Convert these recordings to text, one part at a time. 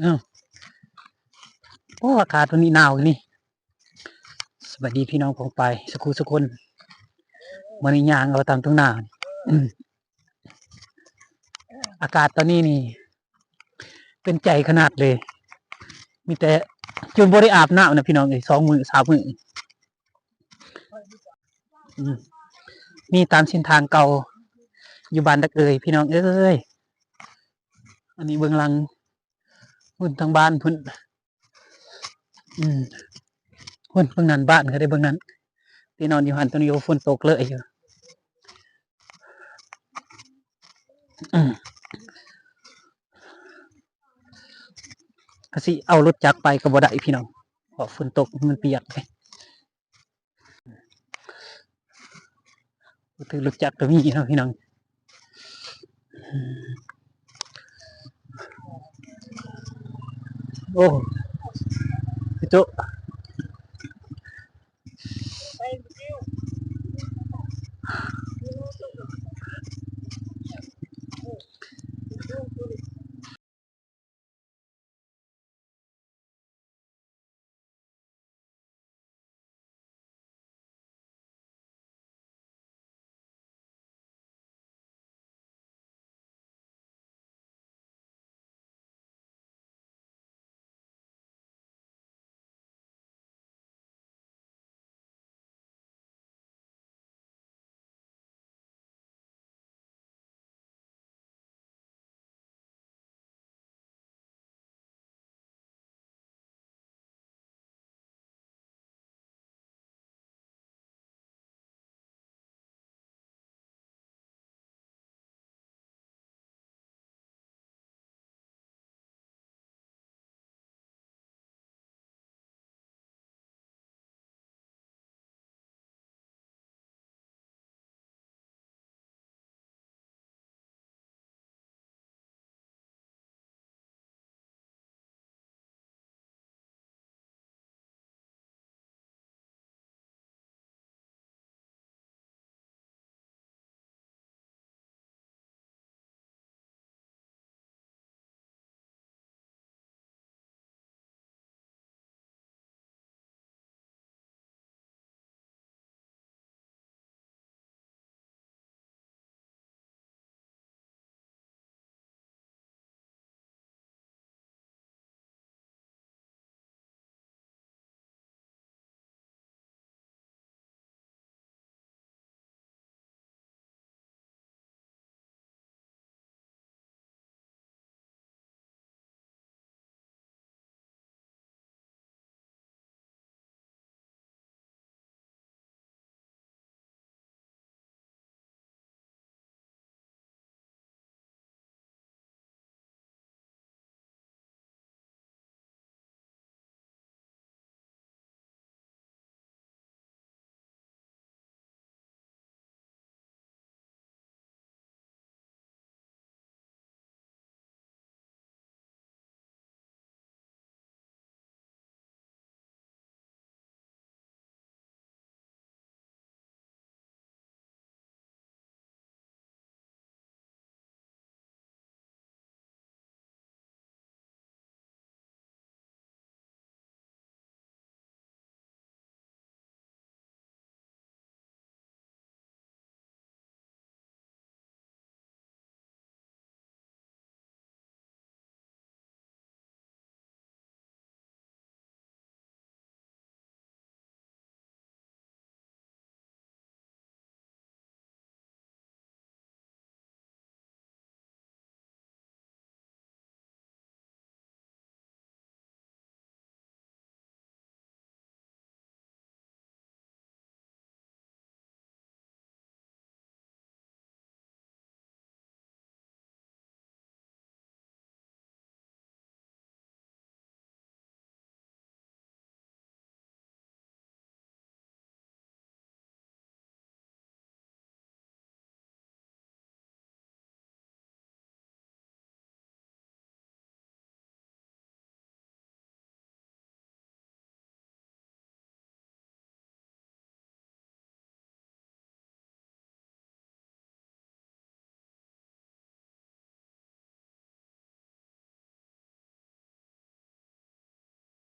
อ้าวโอ้อากาศวันนี้หนาวนี่สวัสดีพี่น้องของไปสักคนมันนี้ย่างเอาตามทุ่งนาอืมอากาศตอนนี้นี่เป็นใจขนาดเลยมีแต่จนบ่ได้อาบน้ำนะพี่น้องเอ้ย2 มื้อ3 มื้ออืมนี่ตามเส้นทางเก่าอยู่บ้านตะเกยพี่น้องเอ้ยอันนี้เบื้องหลังพุ่นทางบ้านพุ่นอืมพุ่นเบื้องนั้นบ้านเขาได้เบื้องนั้นที่นอนอยู่หันตอนนี้ฝนตกเลยอยู่อืมก็สิเอารถจักรไปก็บ่ได้พี่น้องเพราะฝนตกมันเปียกไปถือรถจักรก็มีเนาะพี่น้องโอ้พี่โจ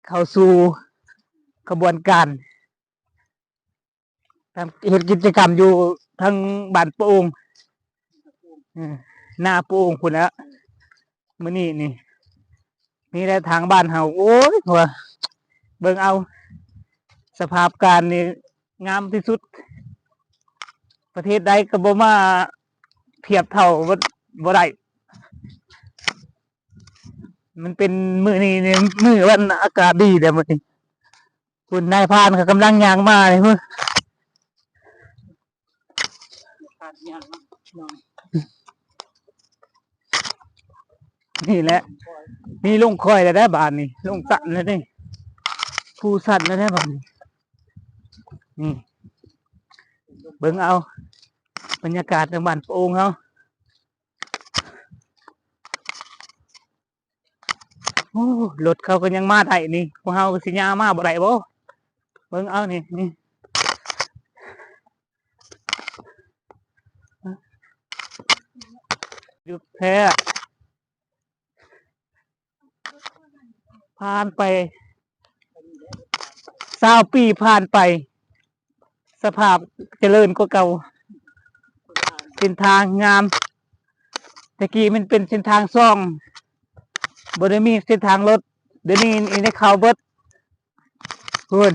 เข้าสู่กระบวนการทำเฮ็ดกิจกรรมอยู่ทั้งบ้านโป่งหน้าโป่งพุ่นแล้วมื้อนี้นี่แหละทางบ้านเฮาโอ้ยว่าเบิ่งเอาสภาพการนี่งามที่สุดประเทศใดก็บ่มาเทียบเท่าบ่ได้มันเป็นมื้อนี้เนี่ยมื้อวันอากาศดีเด้อมื้อนี้คุณนายพรานก็กำลังย่างมาเลยมื้อนี่แหละนี่ลงคอยแล้วได้บ้านนี่ลงสั่นแล้วนี่ผู้สั่นแล้วได้บ้านนี่เบิ่งเอาบรรยากาศในบ้านโป่งเฮาโอ้รถเขาก็ยังมาได้นี่พวกเฮาก็สิย่างมาบ่ได้บ่เบิ่งเอานี่อยู่แท้ผ่านไป20 ปีผ่านไปสภาพเจริญกว่าเก่าเส้นทางงามตะกี้มันเป็นเส้นทางซ่องบ่ได้มีเส้นทางรถเดี๋ยวนี้ในเขาเบิดพูน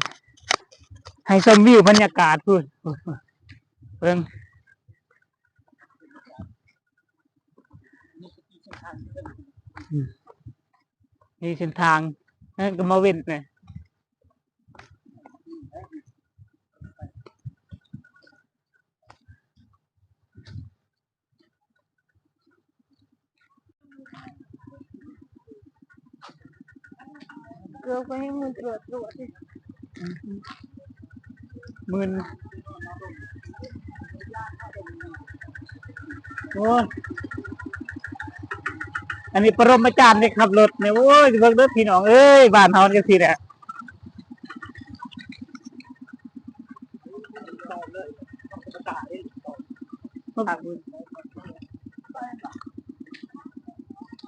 ให้ชมวิวบรรยากาศพูนเบิ่งนี่เส้นทางนั่นก็มาเว้นเนี่ยเกือบไปให้มือตรวจมืนโอ้อันนี้ปรมาจารย์ได้ขับรถเนี่ยโอ้ยเบิ่งเด้อพี่น้องเอ้ยบ้านเฮาจังซี่แหละ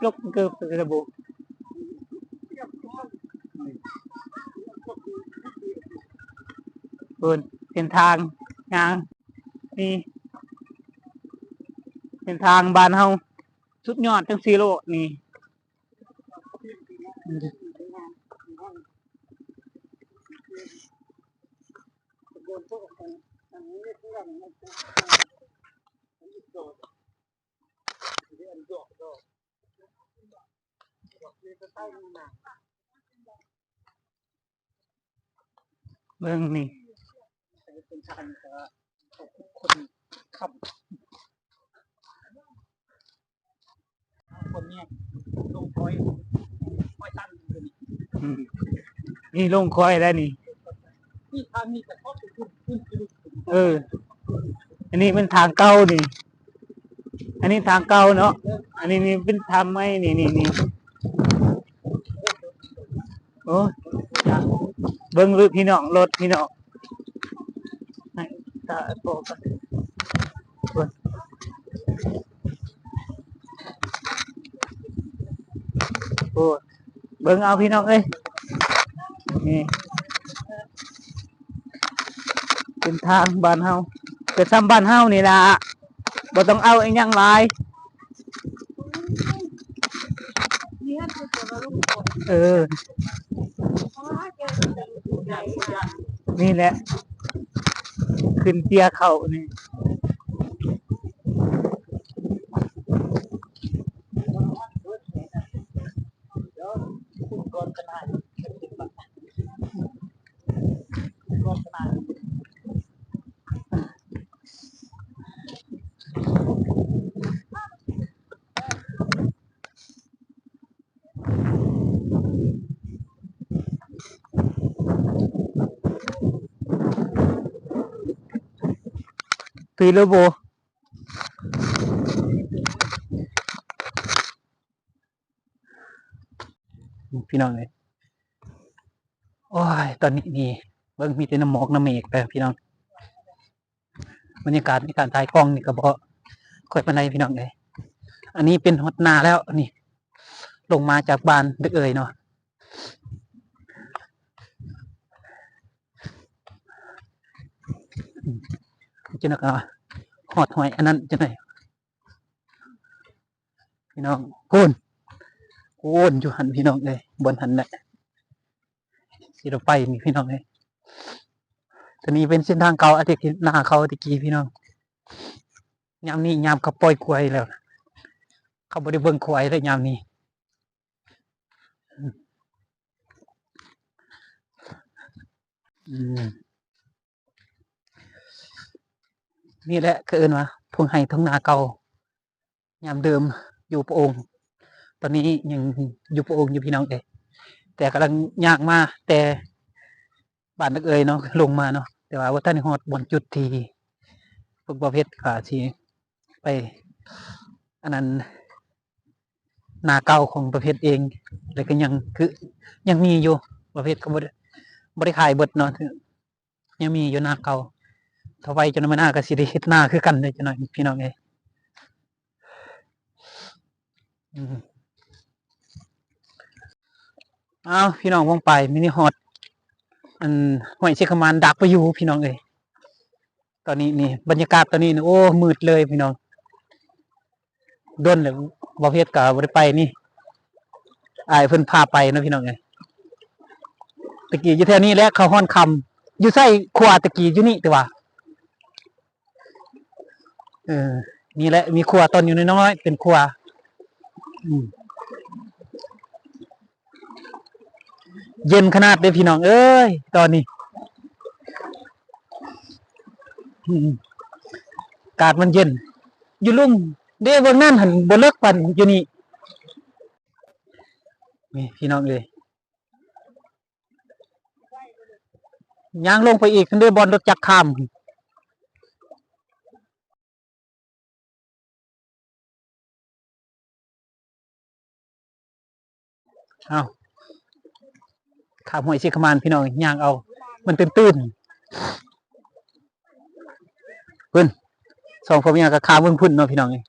ยกเกือบระบบเพิ่นเส้นทางงางนี่เส้นทางบ้านเฮาสุดยอดจังซี่โลนี่เบิ่งนี่คนขับคนเนี่ยลงคอยตั้งนี่ลงคอยแล้วนี่ทางนี้จะทอดขึ้นอันนี้เป็นทางเก่านี่อันนี้ทางเก่าเนาะอันนี้นี่เป็นทำไมนี่โอ้เบิ่งรถพี่น้องให้ตาโตกันโอ้เบิ่งเอาพี่น้องเอ้ยนี่เป็นทางบ้านเฮาเกิดซ้ำบ้านเฮานี่ล่ะบ่ต้องเอาอีหยังหลายนี่แหละขึ้นเตียเขานี่ตื่นแล้วโบพี่น้องเลยโอ้ยตอนนี้นี่เบิ่งมีแต่น้ำหมอกน้ำเมฆแต่พี่น้องบรรยากาศในการถ่ายกล้องนี่ก็บ่ค่อยปานใดพี่น้องเลยอันนี้เป็นฮอดนาแล้วนี่ลงมาจากบ้านดึกเอ่ยเนาะ จะนักหอดหอยอันนั้นจะไหนพี่น้องโกนอยู่หันพี่น้องเลยบนหันแหละที่เราไปนี่พี่น้องเลยตอนนี้เป็นเส้นทางเก่าอาทิตย์หน้าเขาตะกี้พี่น้องยามนี้ยามเขาปล่อยควายแล้วเขาบริเบิงควายแล้วยามนี้นี่แหละคือเอิ้นว่าทงไห้ทงนาเก่ายามเดิมอยู่พระองค์ตอนนี้ยังอยู่พระองค์อยู่พี่น้องเอยแต่กำลังยากมาแต่บ้านนักเอยเนาะลงมาเนาะแต่ว่าท่านฮอดบนจุดที่พวกประเภทขาที่ไปอันนั้นนาเก่าของประเภทเองแล้วก็ยังคือยังมีอยู่ประเภทก็บ่ได้ขายเบิดเนาะยังมีอยู่นาเก่าถ้าไว้จนมันหน้าก็สิได้เฮ็ดหน้าคือกันเลยจังหน่อยพี่น้องเอ้ยอ้าวพี่น้องวงไปมินิฮอตอันห้วยเชคมานดักไปอยู่พี่น้องเอ้ยตอนนี้นี่บรรยากาศตอนนี้โอ้มืดเลยพี่น้องด้นเลยบ่เฮ็ดก็บ่ได้ไปนี่อายเพิ่นพาไปนะพี่น้องเอ้ยตะกี้อยู่แถวนี้แหละเขาฮ้อนคำอยู่ไสขวาตะกี้อยู่นี่แต่ว่านี่แหละมีครัวตอนอยู่น้อยๆเป็นครัวเย็นขนาดเลยพี่น้องเอ้ยตอนนี้อากาศมันเย็นอยู่ลุ่มเด้เบิ่งนั่นหันบ่เลิกปันอยู่นี่พี่น้องเอ้ยย่างลงไปอีกเด้บอลรถจักรข้ามเอาข้ามห้วยเชคมานพี่น้องย่างเอามันตื้นๆเพิ่นสองพ่อเมียก็ข้ามเบิ่งพุ่นเนาะพี่น้องเอ้ย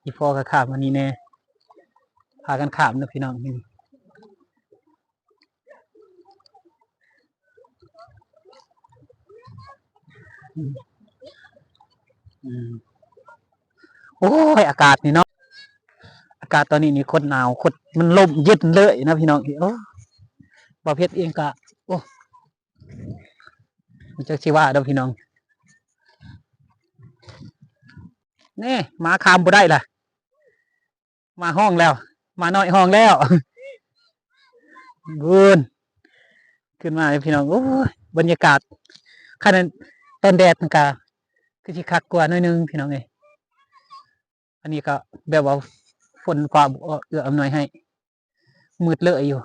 อีพ่อก็ข้ามมานี่แน่พากันข้ามเนาะพี่น้องนี่โอ้ยอากาศนี่เนาะอากาศตอนนี้นี่โคตรหนาวโคตรมันลมเย็นเลยนะพี่น้องโอ้บ่เพชรเองก็โอ้มันจะสิว่าเด้อพี่น้องนี่มาคามบ่ได้ล่ะมาห้องแล้วมาน้อยห้องแล้วบุญขึ้นมาพี่น้องโอ้ยบรรยากาศขนาดตอนแดดมันก็คือสิคักกว่าหน่อยนึงพี่น้องเอ้ยอันนี้ก็แบบว่าฝนฟ้าเอื้ออำนวยให้มืดเลยอยู่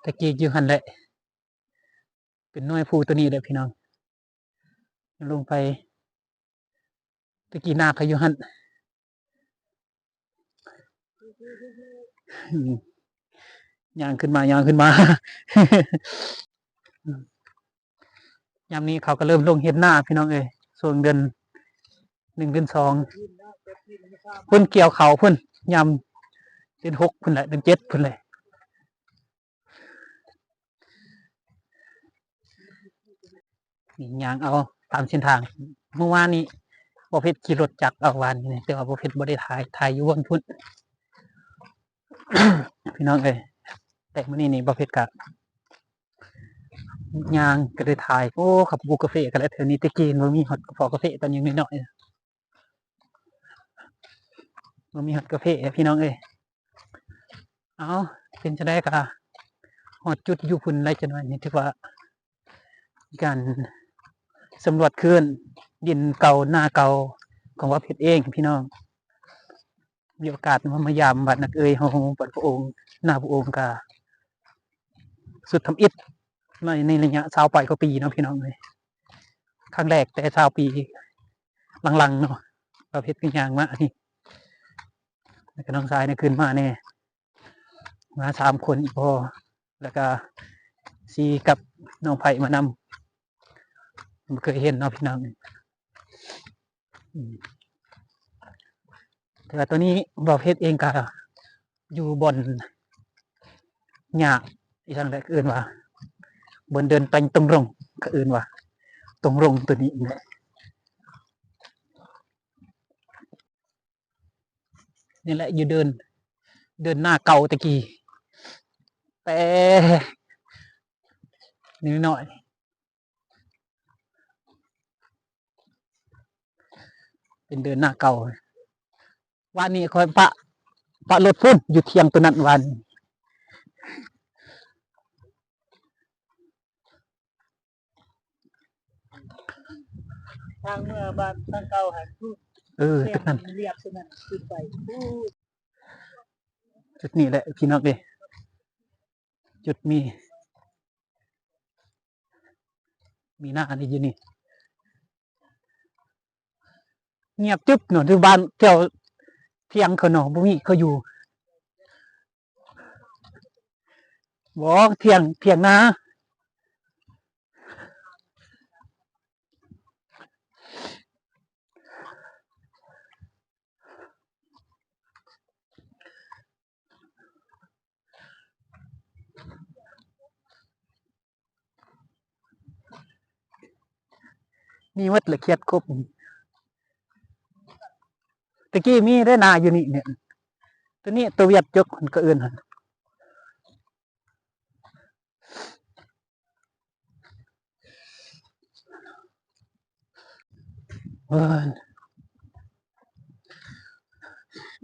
ตะกี้อยู่หันแหละเป็นน้อยภูตัวนี้แหละพี่น้องลงไปตะกี้นาเขาอยู่หันย่างขึ้นมายามนี้เขาก็เริ่มลงเฮ็ดหน้าพี่น้องเอ้ยส่วนเดือน1 เดือน 2พุ่นเกี่ยวเขาพุ่นยามเดือน 6พุ่นแหละเดือน 7พุ่นเลยนี่ย่างเอาตามเส้นทางเมื่อวานนี้บ่เพชรขี่รถจักรเอาวานนี่แต่ว่าบ่เพชรบ่ได้ถ่ายอยู่บนพุ่นพี่น้องเอ้ยแต่มื้อนี้นี่บ่เพชรก็ย่างก็ได้ถ่ายโอ้ขับบูกาแฟกันแล้วแถวนี้ตะกี้บ่มีฮอตกาแฟตอนยังน้อยๆบ่มีฮอตกาแฟพี่น้องเอ้ยเอาเป็นจังได๋ก็ฮอดจุดอยู่พุ่นหลายจังหน่อยนี่ถือว่าการสำรวจคืนดินเก่าหน้าเก่าของว่าเพชรเองพี่น้องมีโอกาสมายามบ้านนักเอยเฮาบ้านพระองค์หน้าพระองค์ก็สุดทำอิฐในระยะ20ปลายกว่าปีเนาะพี่น้องเอ้ยครั้งแรกแต่20 ปีหลังๆเนาะว่าเพชรก็ย่างมานี่แล้วก็น้องชายเนี่ยขึ้นมาแน่มา3 คนอีกพอแล้วก็ซีกับน้องไผ่มานำบ่เคยเห็นเนาะพี่น้อง แต่ว่าตัวนี้บ่าวเพชรเองก็อยู่บนหญ้าอีทางใดก็เอื่นว่าบนเดินไปตรงรงก็เอื่นว่าตรงรงตัวนี้แหละนี่แหละอยู่เดินหน้าเก่าตะกี้แต่นิดหน่อยเป็นเดินหน้าเก่าวันนี้คอยปะรถพุ่นอยู่เทียงตัวนั้นวันทางเมื่อบ้านทางเก่าหันพูดจุดนั้น เรียบสนั่นขึ้นไปพูด จุดนี้แหละพี่น้องเลยจุดมีหน้าอันนี้อยู่นี่เงียบจึ๊บหนอนที่บ้านเที่ยวเที่ยงเขาหนอบุมีเขาอยู่บอกเที่ยงนะมีวัดละเคียดครบตะกี้มีได้นาอยู่นี่เนี่ยตัวนี้ตัวเวียดจกมันก็เอื่นหัน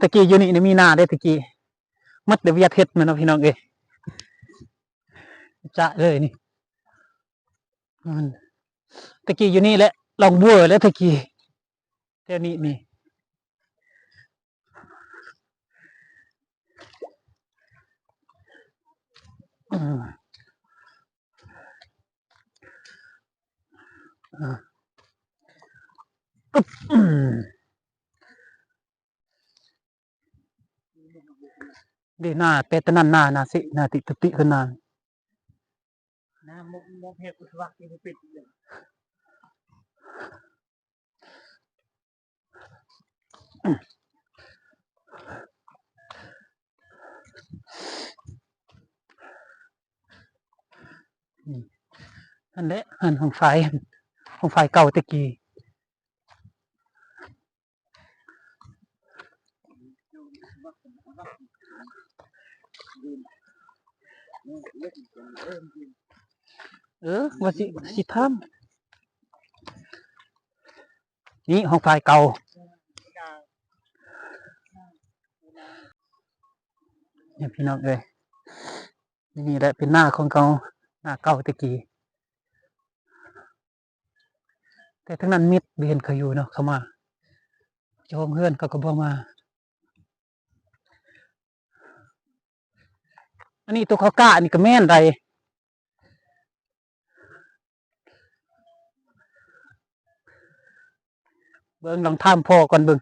ตะกี้อยู่นี่เนี่ยมีนาได้ตะกี้มัดเดเวียดเฮ็ดมันเนาะพี่น้องเอ้ยจะเลยนี่ตะกี้อยู่นี่แหละลองบัวแล้วตะกี้เท่านี้นี่ดีหน้าเป็ดนั่นนาสินาติตุติขึ้นนาน้ำมกเห็ดอุทวักที่มันปิดเลยอันเละอันของไฟเก่าตะกี้ว่าสิทำนี่ของไฟเก่าเนี่ยพี่น้องเลยนี่แหละเป็นหน้าของเขาหน้าเก่าตะกี้แต่ทั้งนั้นมิดเบียนเขาอยู่เนาะเขามาเจ้าของเพื่อนเขาก็บอกมาอันนี้ตัวเขากล้าอันนี้ก็แม่นไรเบิ่งลองท่ามพ่อก่อนเบิ่ง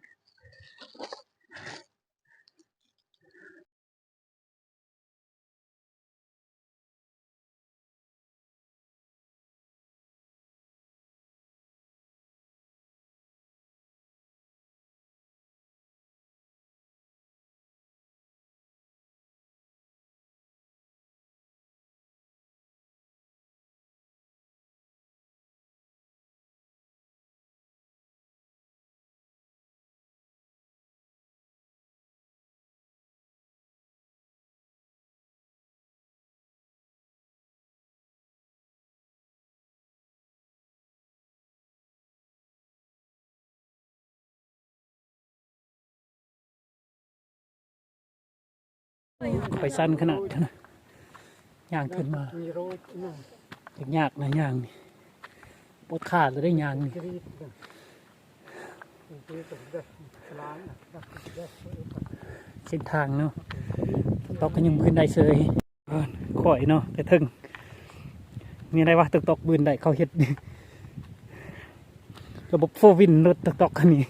ไปสั้นขนาดนะย่างขึ้นมาถึงยากนะย่างนี่ปวดขาเลยได้ย่างนี่เส้นทางเนาะตอกก็ยังขึ้นได้เฉยข่อยเนาะแต่ถึงมีอะไรวะตกบืนได้เขาเฮ็ดระบบโฟวินรถตอกกันนี่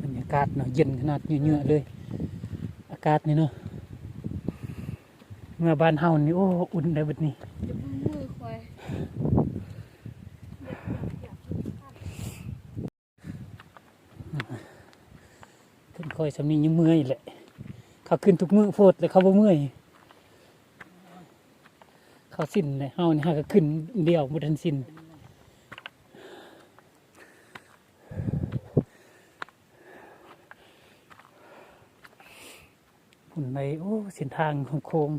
บรรยากาศเนาะเย็นขนาดเยอะๆเลยอากาศนี่เนาะ เมื่อบ้านเฮานี่โอ้อุ่นได้บัดนี้ จะมือควาย ขึ้นคอยสำนียังเมื่อยแหละเขาขึ้นทุกมื้อโพดเลยเขาบ่เมื่อยเขาสิ้นเลยเฮานี่เฮาก็ขึ้นเดียวบ่ทันสิ้นหุ่นในโอ้เส้นทางของโค้ง